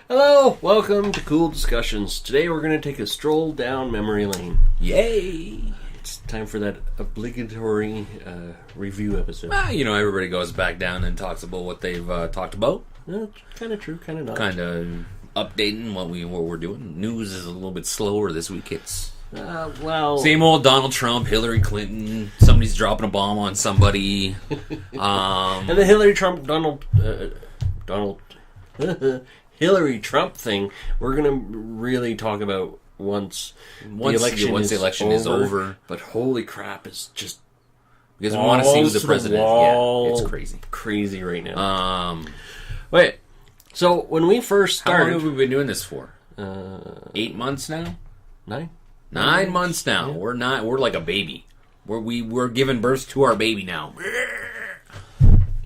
Hello, welcome to Coull Discussions. Today we're going to take a stroll down memory lane. Yay! It's time for that obligatory review episode. Everybody goes back down and talks about what they've talked about. Kind of true, kind of not. Kind of updating what we're doing. News is a little bit slower this week. It's same old Donald Trump, Hillary Clinton. Somebody's dropping a bomb on somebody. And the Hillary Trump Hillary Trump thing, we're going to really talk about once the election is over. But holy crap, it's just because we want to see who the president is. Yeah, it's crazy. Crazy right now. Wait, so when we first started... How long have we been doing this for? 8 months now? 9? 9 months now. Yeah. We're like a baby. We're giving birth to our baby now.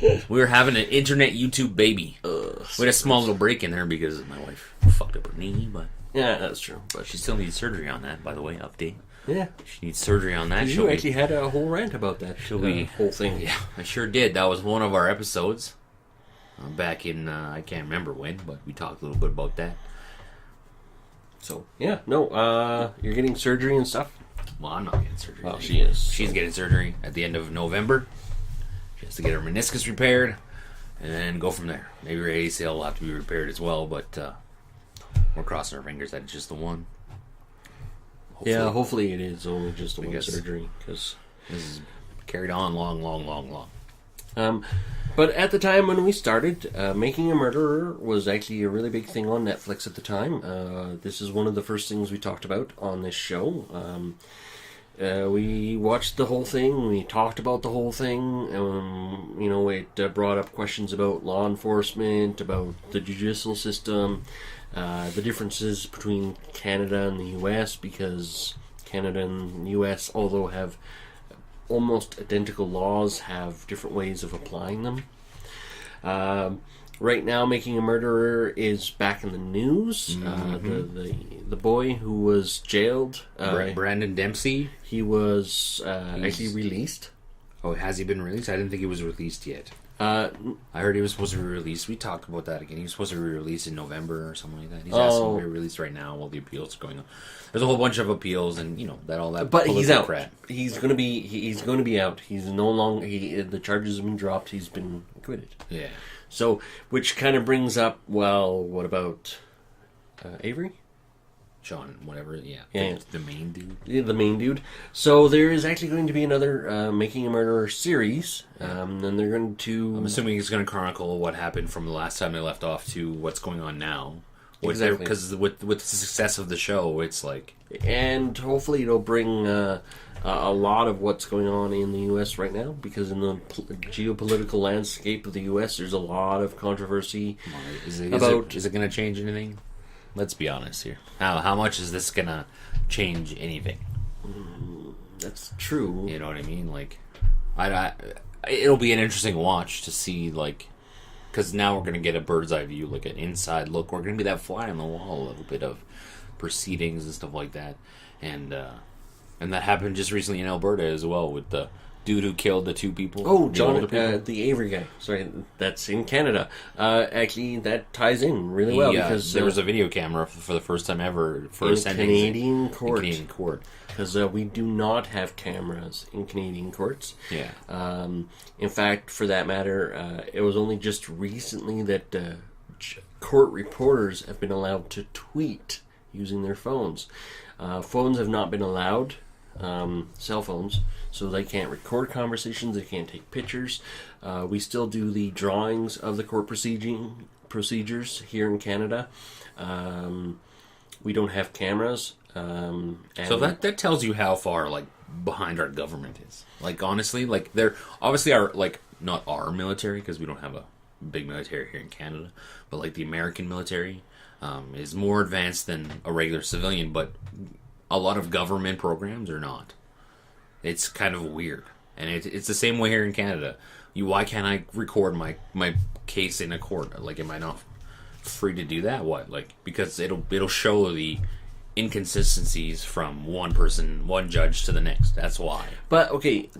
We were having an internet YouTube baby. We had a small little break in there because my wife fucked up her knee, but yeah, that's true. But she still needs surgery on that, by the way. Update. Yeah, she needs surgery on that. You actually had a whole rant about that. Whole thing. Yeah, I sure did. That was one of our episodes back in I can't remember when, but we talked a little bit about that. So yeah, no, you're getting surgery and stuff. Well, I'm not getting surgery. Well, she is. She's getting surgery at the end of November. She has to get her meniscus repaired, and then go from there. Maybe her ACL will have to be repaired as well, but we're crossing our fingers that it's just the one. Hopefully it is only just the one surgery, because this is carried on long. But at the time when we started, Making a Murderer was actually a really big thing on Netflix at the time. This is one of the first things we talked about on this show. We watched the whole thing, we talked about the whole thing, it brought up questions about law enforcement, about the judicial system, the differences between Canada and the US, because Canada and the US, although have almost identical laws, have different ways of applying them. Right now, Making a Murderer is back in the news. The boy who was jailed, Brandon Dempsey, he was actually released. Oh, has he been released? I didn't think he was released yet. I heard he was supposed to be released. We talked about that again. He was supposed to be released in November or something like that. He's asking to be released right now while the appeals are going on. There's a whole bunch of appeals and all that. But he's out. Crap. He's going to be out. He's no longer. The charges have been dropped. He's been acquitted. Yeah. So, which kind of brings up, what about Avery? Sean, whatever, yeah. The main dude. Yeah, the main dude. So there is actually going to be another Making a Murderer series, and they're going to... I'm assuming it's going to chronicle what happened from the last time they left off to what's going on now. Exactly. Because with the success of the show, it's like... And hopefully it'll bring a lot of what's going on in the U.S. right now, because in the geopolitical landscape of the U.S., there's a lot of controversy Is it going to change anything? Let's be honest here. How much is this going to change anything? That's true. You know what I mean? Like, it'll be an interesting watch to see, like... Because now we're going to get a bird's eye view, like an inside look. We're going to be that fly on the wall, a little bit of proceedings and stuff like that. And that happened just recently in Alberta as well, with the dude who killed the two people. Oh, John, the Avery guy. Sorry, that's in Canada. Actually, that ties in really well, because there was a video camera for the first time ever for in Canadian court. In Canadian court. Because we do not have cameras in Canadian courts. Yeah. In fact, for that matter, it was only just recently that court reporters have been allowed to tweet using their phones. Phones have not been allowed, cell phones, so they can't record conversations, they can't take pictures. We still do the drawings of the court procedures here in Canada. We don't have cameras. So that tells you how far behind our government is. Like, honestly, they're obviously not our military, because we don't have a big military here in Canada, but the American military is more advanced than a regular civilian, but a lot of government programs are not. It's kind of weird, and it's the same way here in Canada. Why can't I record my case in a court? Am I not free to do that? What? Because it'll show the inconsistencies from one judge to the next. That's why. But okay,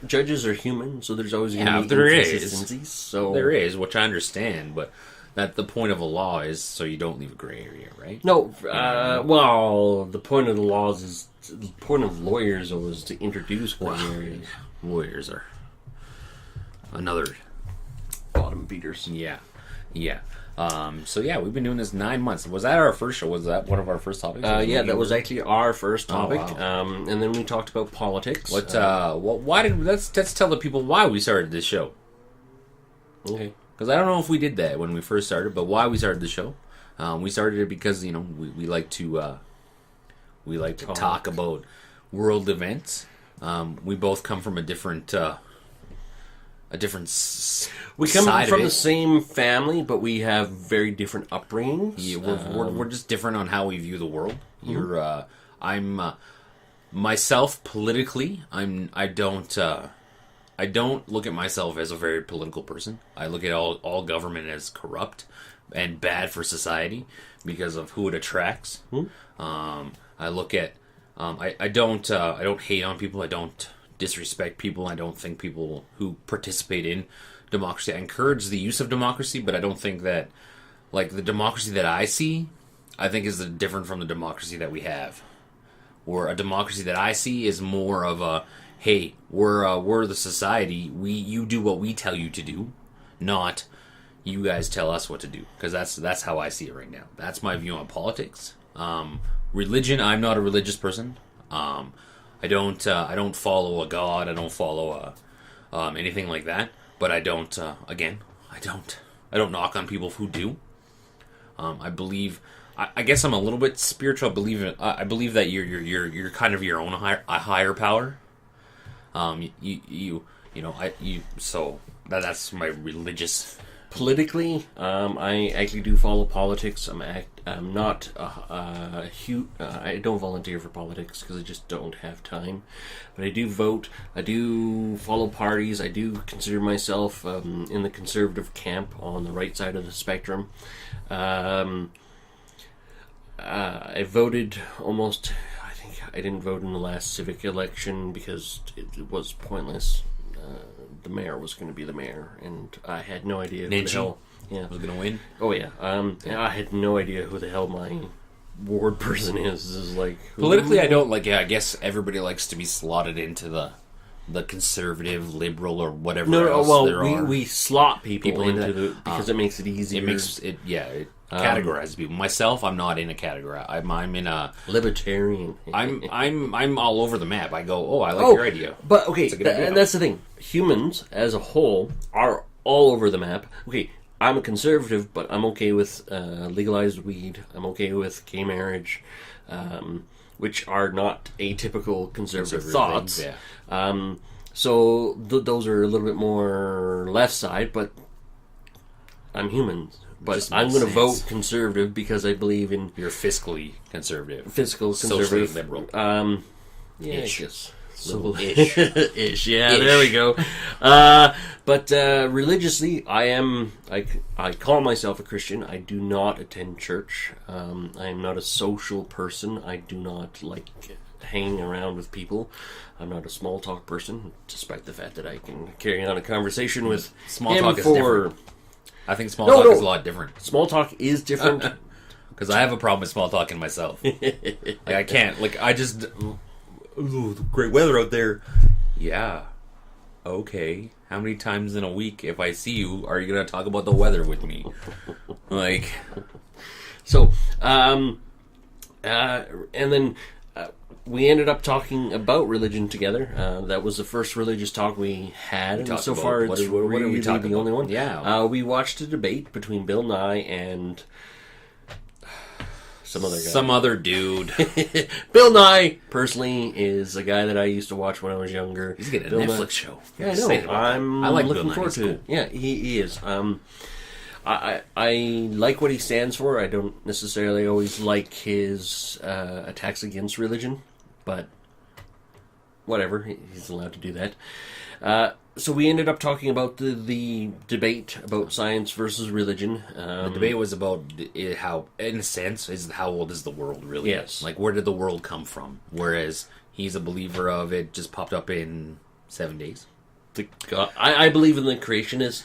judges are human, so there's always going to be inconsistencies. So there is, which I understand, but that the point of a law is so you don't leave a gray area, right? No, well, the point of the laws is the point of lawyers was to introduce gray areas. Lawyers are another Bottom beaters. Yeah. So yeah, we've been doing this 9 months. Was that our first show? Was that one of our first topics? Yeah, that was actually our first topic. Oh, wow. And then we talked about politics. Why did let's tell the people why we started this show. Okay. Because I don't know if we did that when we first started, but why we started the show. We started it because we like to talk about world events. We both come from a different we come side from of the it. same family, but we have very different upbringings. Yeah, we're just different on how we view the world. I'm myself politically. I don't look at myself as a very political person. I look at all government as corrupt and bad for society because of who it attracts. I look at I don't hate on people. I don't disrespect people. I don't think people who participate in democracy. I encourage the use of democracy, but I don't think that like the democracy that I see, I think is different from the democracy that we have. Or a democracy that I see is more of a hey, we're the society. You do what we tell you to do, not you guys tell us what to do. Because that's how I see it right now. That's my view on politics. Religion. I'm not a religious person. I don't follow a god. I don't follow anything like that. But I don't. I don't knock on people who do. I believe. I guess I'm a little bit spiritual. I believe that you're kind of your own higher power. So that's my religious. Politically, I actually do follow politics. I'm not I don't volunteer for politics because I just don't have time. But I do vote. I do follow parties. I do consider myself in the conservative camp on the right side of the spectrum. I voted almost. I think I didn't vote in the last civic election because it was pointless. The mayor was going to be the mayor, and I had no idea who the hell was going to win. Oh yeah, I had no idea who the hell my ward person is. This is like politically, I don't like. Yeah, I guess everybody likes to be slotted into the conservative, liberal, or whatever. We slot people into because it makes it easier. It makes it It categorizes people. Myself, I'm not in a category. I'm in a libertarian. I'm all over the map. I go, I like your idea. But okay, and that's the thing. Humans as a whole are all over the map. Okay, I'm a conservative, but I'm okay with legalized weed. I'm okay with gay marriage, which are not atypical conservative thoughts. Things, yeah. So those are a little bit more left side, but I'm human. But I'm going to vote conservative because I believe in... You're fiscally conservative. Socially liberal. Yeah, ish. I guess. Ish. Ish, yeah, ish. There we go. But religiously, I call myself a Christian. I do not attend church. I am not a social person. I do not like hanging around with people. I'm not a small talk person, despite the fact that I can carry on a conversation with small him talk is different. I think small talk is a lot different. Small talk is different. Because I have a problem with small talking myself. I can't. I just... great weather out there. Yeah. Okay. How many times in a week, if I see you, are you going to talk about the weather with me? So, and then... we ended up talking about religion together. That was the first religious talk we had, and so far it's really the only one. Yeah. We watched a debate between Bill Nye and some other guy. Some other dude. Bill Nye, personally, is a guy that I used to watch when I was younger. He's getting a Netflix show. Yeah, I know. I like looking forward to it. Yeah, he is. I like what he stands for. I don't necessarily always like his attacks against religion, but whatever, he's allowed to do that. So we ended up talking about the debate about science versus religion. The debate was about how, in a sense, how old is the world really? Yes. Like, where did the world come from? Whereas he's a believer of it just popped up in 7 days. I believe in the creationist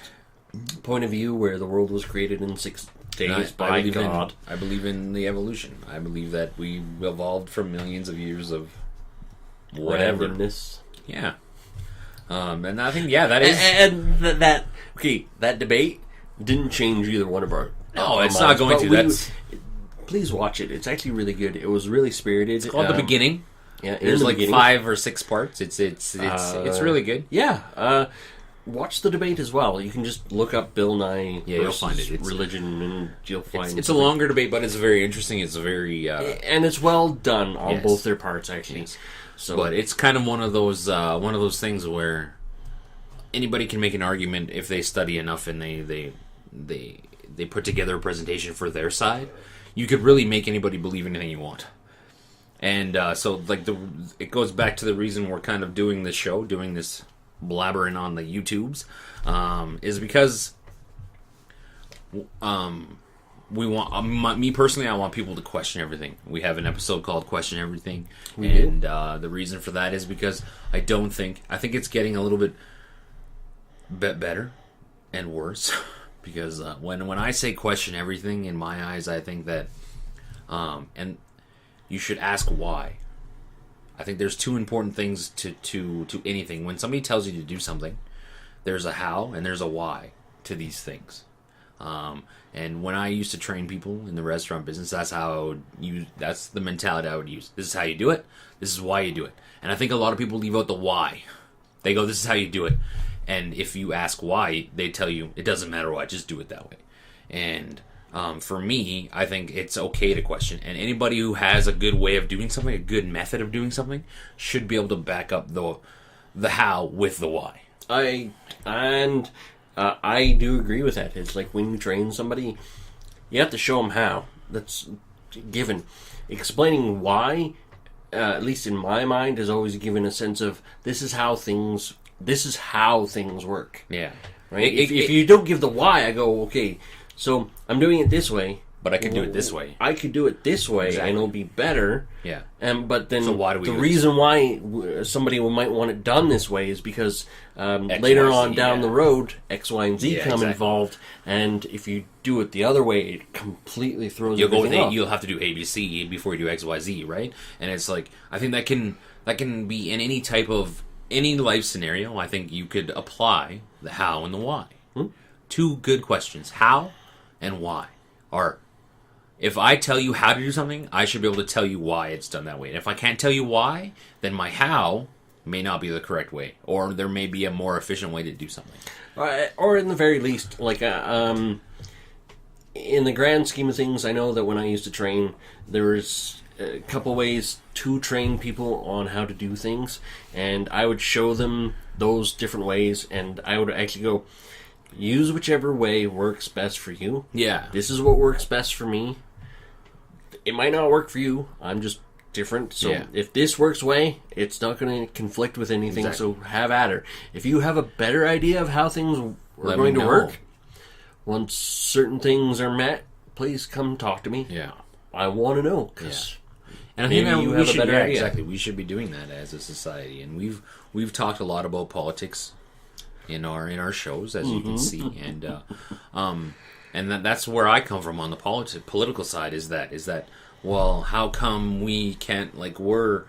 point of view where the world was created in 6 days by God. I believe in the evolution. I believe that we evolved from millions of years of whatever. Randomness. Yeah. And I think, that is... And that debate didn't change either one of our... Oh, it's not going to. Please watch it. It's actually really good. It was really spirited. It's called The Beginning. Yeah, there's like 5 or 6 parts. It's really good. Yeah. Watch the debate as well. You can just look up Bill Nye you'll find it. Religion, and you'll find it's a longer debate, but it's very interesting. It's very and it's well done on both their parts, actually. Yes. So, but it's kind of one of those things where anybody can make an argument if they study enough and they put together a presentation for their side. You could really make anybody believe anything you want. And so, like, it goes back to the reason we're kind of doing this show, doing this blabbering on the YouTubes, is because we want, me personally, I want people to question everything. We have an episode called Question Everything, and the reason for that is because I think it's getting a little bit better and worse. Because when I say question everything, in my eyes, I think that, and you should ask why. I think there's 2 important things to anything. When somebody tells you to do something, there's a how and there's a why to these things. And when I used to train people in the restaurant business, that's the mentality I would use. This is how you do it. This is why you do it. And I think a lot of people leave out the why. They go, this is how you do it. And if you ask why, they tell you, it doesn't matter why, just do it that way. And for me, I think it's okay to question. And anybody who has a good way of doing something, a good method of doing something, should be able to back up the how with the why. I do agree with that. It's like when you train somebody, you have to show them how. That's given. Explaining why, at least in my mind, is always given a sense of this is how things work. Yeah. Right? If you don't give the why, I go, okay, so I'm doing it this way. But I could do it this way. I could do it this way, and it'll be better. Yeah. But then so why do we the reason why somebody might want it done this way is because later on down the road, X, Y, and Z come involved, and if you do it the other way, it completely throws everything off. You'll have to do A, B, C before you do X, Y, Z, right? And it's like, I think that can be in any type of any life scenario. I think you could apply the how and the why. 2 good questions, how and why, are, if I tell you how to do something, I should be able to tell you why it's done that way. And if I can't tell you why, then my how may not be the correct way, or there may be a more efficient way to do something. Or in the very least, like in the grand scheme of things, I know that when I used to train, there was a couple ways to train people on how to do things, and I would show them those different ways, and I would actually go, use whichever way works best for you. Yeah. This is what works best for me. It might not work for you. I'm just different. So if this works way, it's not going to conflict with anything. Exactly. So have at her. If you have a better idea of how things are going to work, once certain things are met, please come talk to me. Yeah. I want to know. And I think you have a better idea. Exactly. We should be doing that as a society. And we've talked a lot about politics in our shows, as you can see, and that's where I come from on the political side. Is that well, how come we can't, like, our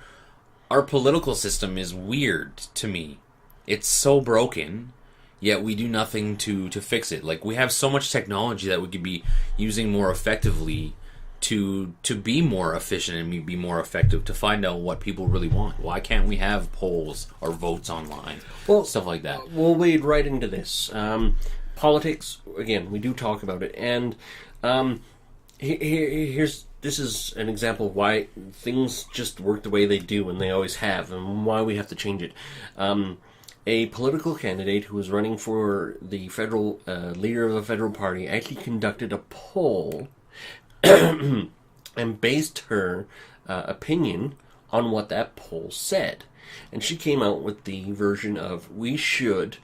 political system is weird to me. It's so broken, yet we do nothing to fix it. Like, we have so much technology that we could be using more effectively to be more efficient and be more effective, to find out what people really want. Why can't we have polls or votes online? Well, stuff like that. We'll wade right into this. Politics, again, we do talk about it, and this is an example of why things just work the way they do, and they always have, and why we have to change it. A political candidate who was running for the federal leader of the federal party actually conducted a poll and based her opinion on what that poll said. And she came out with the version of, we should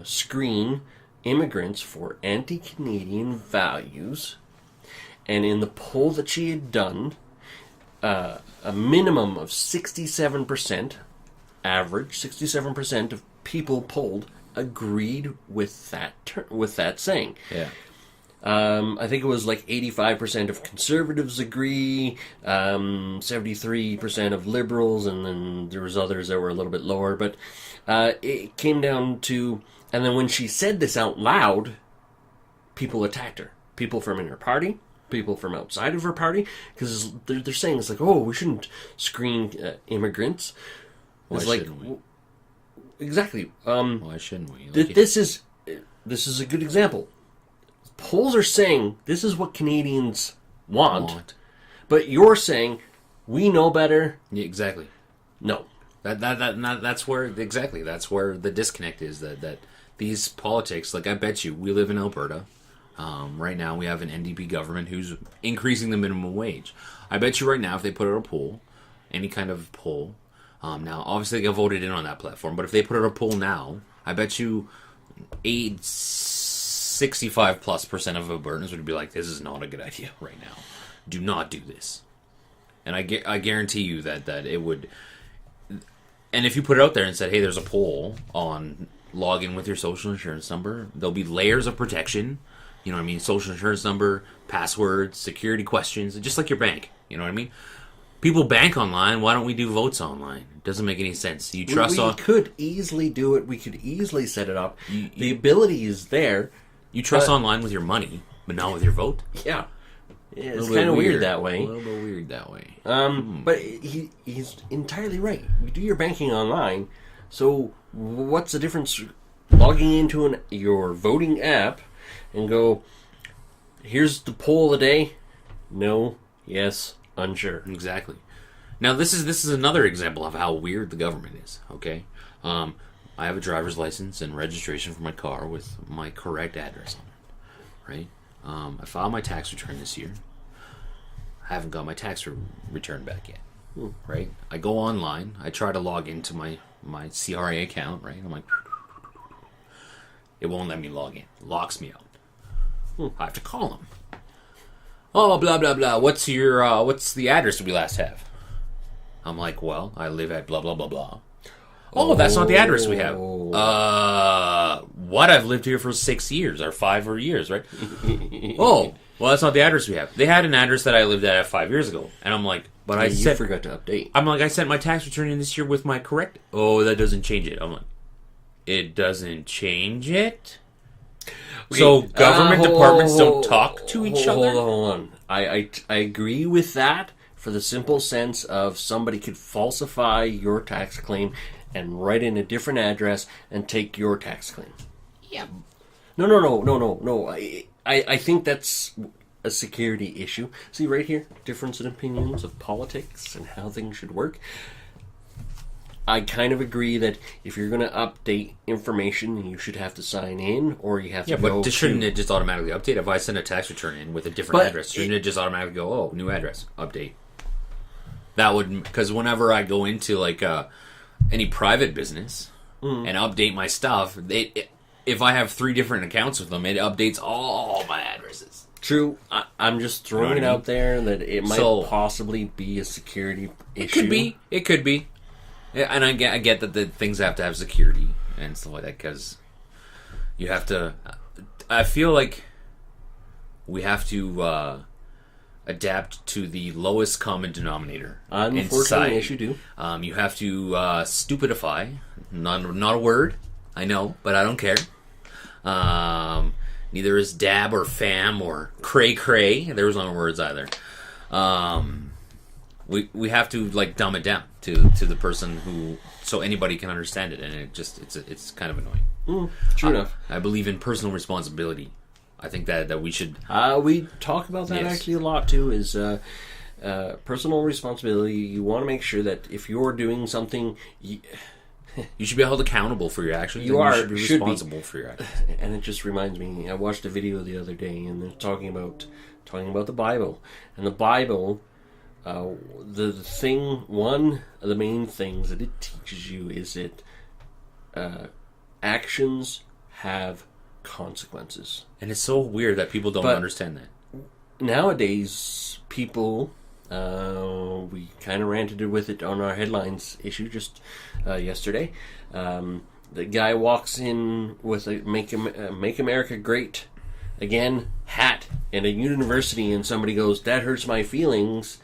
screen immigrants for anti-Canadian values. And in the poll that she had done, a minimum of 67%, average 67% of people polled agreed with that saying. Yeah. I think it was like 85% of conservatives agree, 73% of liberals, and then there was others that were a little bit lower. But it came down to, and then when she said this out loud, people attacked her. People from in her party, people from outside of her party, because they're saying it's like, oh, we shouldn't screen immigrants. Why shouldn't we? Exactly. Why shouldn't we? This is a good example. Polls are saying this is what Canadians want. But you're saying we know better. Yeah, exactly. No. That's where the disconnect is. That these politics, like, I bet you, we live in Alberta. Right now we have an NDP government who's increasing the minimum wage. I bet you right now if they put out a poll, any kind of poll, now obviously they get voted in on that platform, but if they put out a poll now, I bet you 65% plus of Albertans would be like, this is not a good idea right now. Do not do this. And I guarantee you that it would. And if you put it out there and said, hey, there's a poll on log in with your social insurance number, there'll be layers of protection. You know what I mean? Social insurance number, passwords, security questions, just like your bank. You know what I mean? People bank online. Why don't we do votes online? It doesn't make any sense. You trust we could easily do it. We could easily set it up. The ability is there. You trust online with your money, but not with your vote? Yeah. It's kind of weird that way. A little bit weird that way. But he's entirely right. You do your banking online, so what's the difference logging into your voting app and go, here's the poll of the day? No, yes, unsure. Exactly. Now this is another example of how weird the government is, okay? I have a driver's license and registration for my car with my correct address on it, right? I filed my tax return this year. I haven't got my tax return back yet, right? I go online. I try to log into my CRA account, right? I'm like, it won't let me log in. It locks me out. I have to call them. Oh, blah, blah, blah. What's the address we last have? I'm like, well, I live at blah, blah, blah, blah. Oh, that's not the address we have. What? I've lived here for 6 years or 5 years, right? Oh, well, that's not the address we have. They had an address that I lived at 5 years ago. And I'm like, but you forgot to update. I'm like, I sent my tax return in this year with my correct. Oh, that doesn't change it. I'm like, it doesn't change it? Okay, so government departments don't talk to each other? Hold on. I agree with that for the simple sense of somebody could falsify your tax claim and write in a different address and take your tax claim. Yeah. No. I think that's a security issue. See right here, difference in opinions of politics and how things should work. I kind of agree that if you're going to update information, you should have to sign in, or you have to go. Yeah, but shouldn't it just automatically update? If I send a tax return in with a different address, shouldn't it just automatically go, oh, new address, update? That would, because whenever I go into like any private business and update my stuff, if I have 3 different accounts with them, it updates all my addresses. True. I'm just throwing it out there that it might possibly be a security issue. It could be. Yeah, and I get that the things have to have security and stuff like that, because you have to. I feel like we have to adapt to the lowest common denominator. Unfortunately, yes, you do. You have to stupidify. Not a word, I know, but I don't care. Neither is dab or fam or cray cray. There was no words either. We have to like dumb it down to the person who, so anybody can understand it, and it's kind of annoying. True enough. I believe in personal responsibility. I think that we should. We talk about that actually a lot too. Is personal responsibility. You want to make sure that if you're doing something, you should be held accountable for your actions. You should be responsible for your actions. And it just reminds me. I watched a video the other day, and they're talking about the Bible, and the Bible. One of the main things that it teaches you is that actions have consequences. And it's so weird that people don't understand that. Nowadays, people, we kind of ranted with it on our headlines issue just yesterday. the guy walks in with a Make America Great Again hat in a university, and somebody goes, "That hurts my feelings,"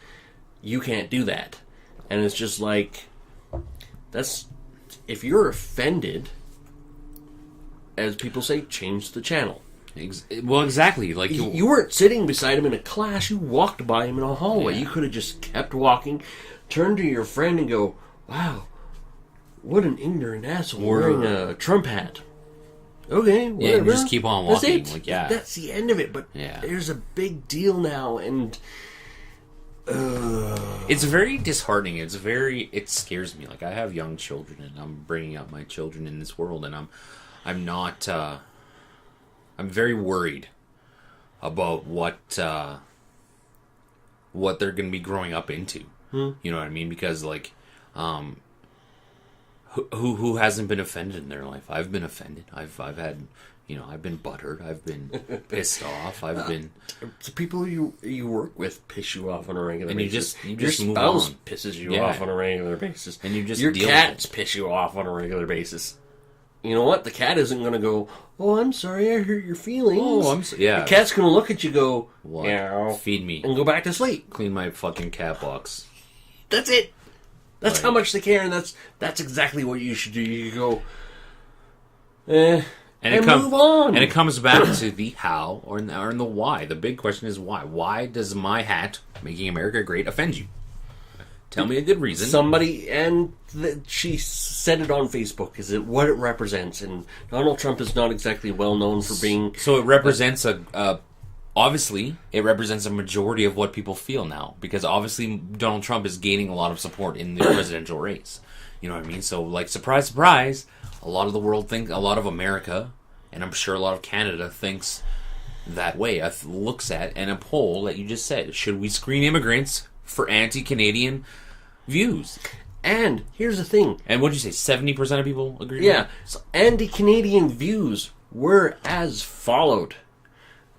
you can't do that. And it's just like, that's, if you're offended, as people say, change the channel. Well, exactly. Like you weren't sitting beside him in a class. You walked by him in a hallway. Yeah. You could have just kept walking, turned to your friend and go, "Wow, what an ignorant asshole wearing a Trump hat." Okay, whatever. Yeah, and you just keep on walking. That's it. Like, yeah. That's the end of it. But there's a big deal now, and it's very disheartening. It scares me. Like, I have young children, and I'm bringing up my children in this world, and I'm not. I'm very worried about what they're going to be growing up into. You know what I mean? Because like, who hasn't been offended in their life? I've been offended. I've had, I've been butthurt. I've been pissed off. I've been. The people you work with piss you off on a regular basis. You your just move spouse on. pisses you off on a regular basis. And you just your deal cats with it. piss you off on a regular basis. You know what? The cat isn't going to go, "Oh, I'm sorry, I hurt your feelings." Oh, The cat's going to look at you, go, What? "Meow," Feed me. and go back to sleep. Clean my fucking cat box. That's it. That's Right. how much they care, and that's exactly what you should do. You go, and move on. And it comes back to the how or the why. The big question is why. Why does my hat, making America great, offend you? Tell me a good reason. Somebody, and she said it on Facebook, is it what it represents, and Donald Trump is not exactly well known for being... So it represents obviously, it represents a majority of what people feel now, because obviously Donald Trump is gaining a lot of support in the presidential race. You know what I mean? So, like, surprise, surprise, a lot of the world a lot of America, and I'm sure a lot of Canada thinks that way. Looks at, and a poll that you just said, should we screen immigrants for anti-Canadian views? And here's the thing. And what'd you say, 70% of people agree Yeah, with that? so anti-Canadian views were as followed.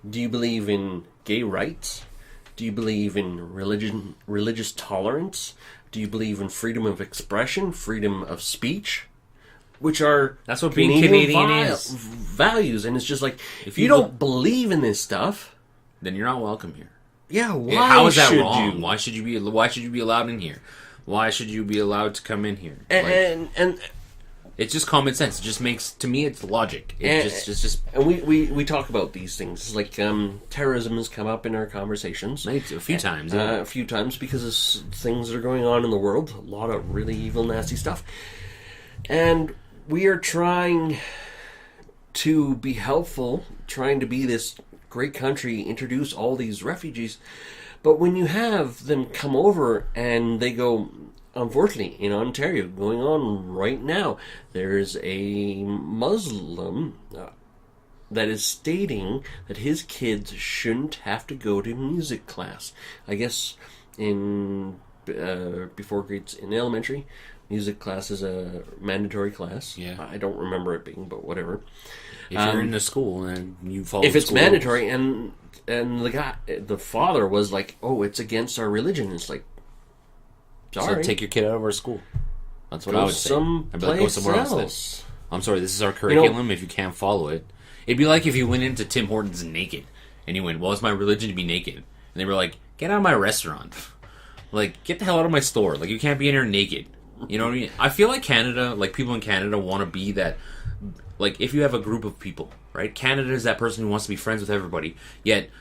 Do you believe in gay rights? Do you believe in religious tolerance? Do you believe in freedom of expression, freedom of speech? Which are That's what being Canadian is. Values, and it's just like, if you you don't believe in this stuff, Then you're not welcome here. yeah, why How is that should wrong? you? Why should you be allowed in here? Why should you be allowed to come in here? And It's just common sense. It just makes, to me, it's logic. It's just And we talk about these things. Like, terrorism has come up in our conversations. a few times. Yeah. A few times because of things that are going on in the world. A lot of really evil, nasty stuff. And we are trying to be helpful, trying to be this great country, introduce all these refugees. But when you have them come over and they go... Unfortunately, in Ontario, going on right now, there's a Muslim that is stating that his kids shouldn't have to go to music class. I guess before grades in elementary, music class is a mandatory class. Yeah. I don't remember it being, but whatever. If you're in the school and you follow If the it's school mandatory, and the father was like, "Oh, it's against our religion." It's like, sorry. So take your kid out of our school. That's what I would say. I'd be like, go Someplace somewhere else. else. I'm sorry, this is our curriculum. If you can't follow it, it'd be like if you went into Tim Hortons naked, and you went, "Well, it's my religion to be naked," and they were like, "Get out of my restaurant! Like, get the hell out of my store! Like, you can't be in here naked." You know what I mean? I feel like Canada, like people in Canada, want to be that. Like, if you have a group of people, right? Canada is that person who wants to be friends with everybody. Yet,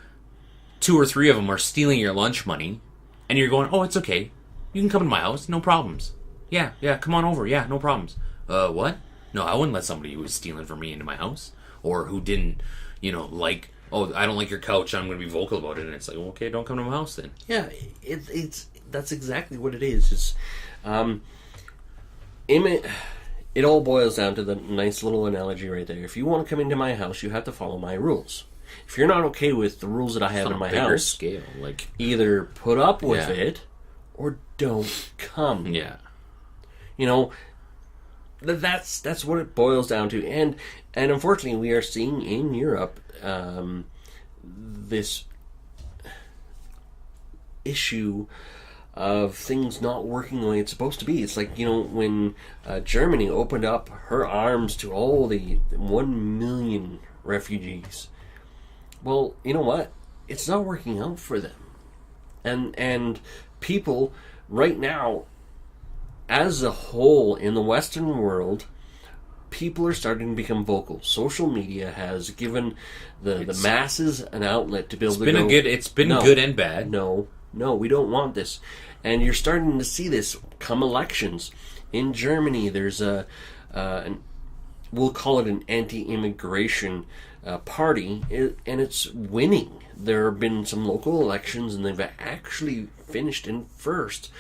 2 or 3 of them are stealing your lunch money, and you're going, "Oh, it's okay. You can come to my house, no problems. Yeah, come on over. Yeah, no problems." What? No, I wouldn't let somebody who was stealing from me into my house, or who didn't, like, "Oh, I don't like your couch. I'm going to be vocal about it." And it's like, well, okay, don't come to my house then. Yeah, that's exactly what it is. It's, it all boils down to the nice little analogy right there. If you want to come into my house, you have to follow my rules. If you're not okay with the rules that I have in my house, scale, like, either put up with it or don't come. Yeah. That's what it boils down to. And unfortunately, we are seeing in Europe this issue of things not working the way it's supposed to be. It's like, when Germany opened up her arms to all the 1 million refugees. Well, you know what? It's not working out for them. And people right now, as a whole in the Western world, people are starting to become vocal. Social media has given the masses an outlet to be able to go. It's been good and bad. No, we don't want this. And you're starting to see this come elections. In Germany, there's we'll call it an anti-immigration party, and it's winning. There have been some local elections, and they've actually finished in first.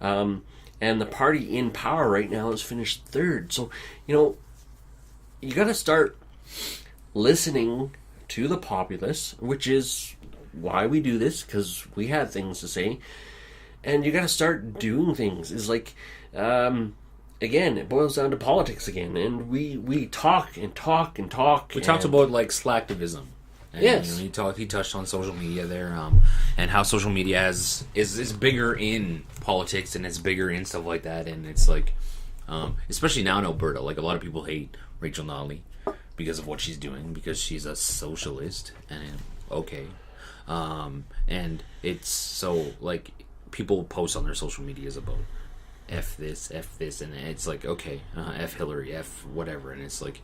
And the party in power right now has finished third. So, you got to start listening to the populace, which is why we do this, because we have things to say. And you got to start doing things. It's like, again, it boils down to politics again. And we talk and talk and talk. We talked about like slacktivism. And, yes. He touched on social media there, and how social media is bigger in politics and it's bigger in stuff like that. And it's like, especially now in Alberta, like a lot of people hate Rachel Notley because of what she's doing, because she's a socialist. And okay, and it's so like people post on their social medias about F this, and it's like, okay, F Hillary, F whatever, and it's like,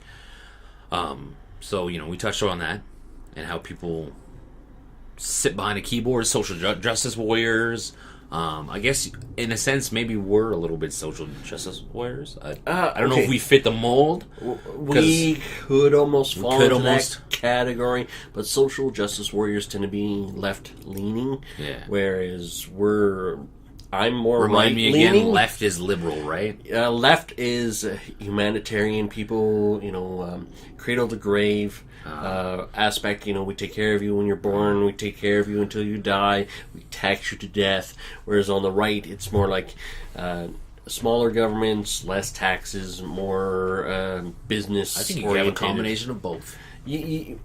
so we touched on that. And how people sit behind a keyboard, social justice warriors. I guess, in a sense, maybe we're a little bit social justice warriors. I don't know if we fit the mold. We could almost fall into that category, but social justice warriors tend to be left-leaning, whereas I'm more Remind me right-leaning. again, left is liberal, right? Left is humanitarian people, cradle to grave. Aspect, we take care of you when you're born, we take care of you until you die, we tax you to death. Whereas on the right, it's more like smaller governments, less taxes, more business. I think you could have a combination of both.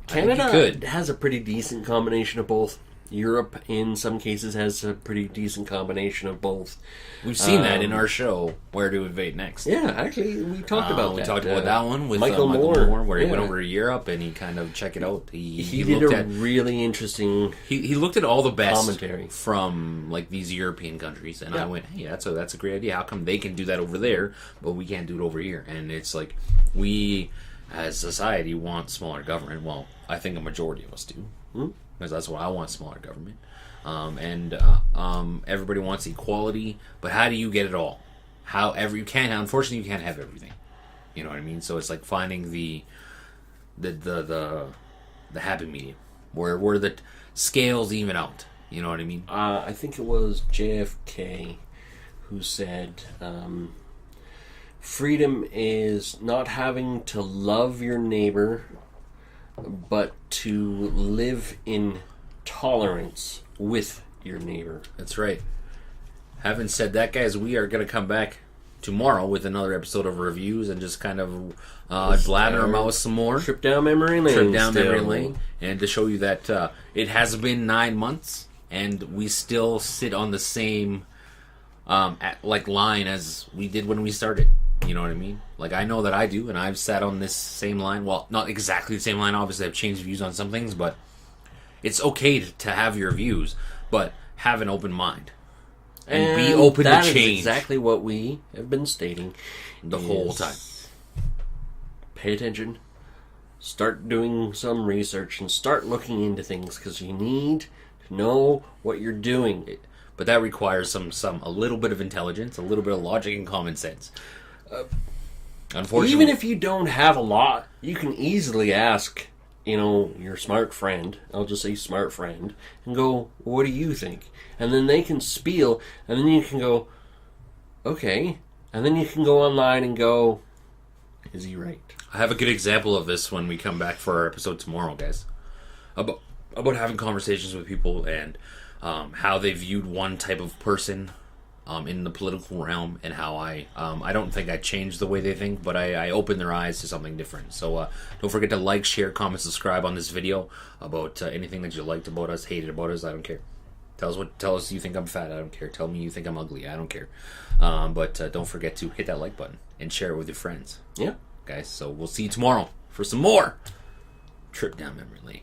Canada has a pretty decent combination of both. Europe, in some cases, has a pretty decent combination of both. We've seen that in our show, Where to Invade Next. Yeah, actually, we talked about that. We talked about that one with Michael Moore, where he went over to Europe and he kind of checked it out. He did a really interesting He looked at all the best commentary from like these European countries, and I went, hey, that's a great idea. How come they can do that over there, but we can't do it over here? And it's like, we, as society, want smaller government. Well, I think a majority of us do. Because that's what I want, smaller government. And everybody wants equality, but how do you get it all? Unfortunately, you can't have everything. You know what I mean? So it's like finding the happy medium, where the scales even out. You know what I mean? I think it was JFK who said, freedom is not having to love your neighbor, but to live in tolerance with your neighbor. That's right. Having said that, guys, we are going to come back tomorrow with another episode of reviews and just kind of blather our mouths some more. Trip down memory lane. And to show you that it has been 9 months and we still sit on the same line as we did when we started. You know what I mean? Like, I know that I do, and I've sat on this same line. Well, not exactly the same line. Obviously, I've changed views on some things, but it's okay to have your views, but have an open mind. And be open to change. That is exactly what we have been stating the whole time. Pay attention. Start doing some research and start looking into things, because you need to know what you're doing. But that requires a little bit of intelligence, a little bit of logic and common sense. Unfortunately, even if you don't have a lot, you can easily ask, your smart friend. I'll just say smart friend, and go, "What do you think?" And then they can spiel, and then you can go, "Okay," and then you can go online and go, "Is he right?" I have a good example of this when we come back for our episode tomorrow, guys. About having conversations with people and how they viewed one type of person in the political realm, and how I don't think I changed the way they think, but I opened their eyes to something different. So don't forget to like, share, comment, subscribe on this video about anything that you liked about us, hated about us. I don't care. Tell us you think I'm fat. I don't care. Tell me you think I'm ugly. I don't care. But don't forget to hit that like button and share it with your friends. Yeah. Guys, so we'll see you tomorrow for some more Trip Down Memory Lane.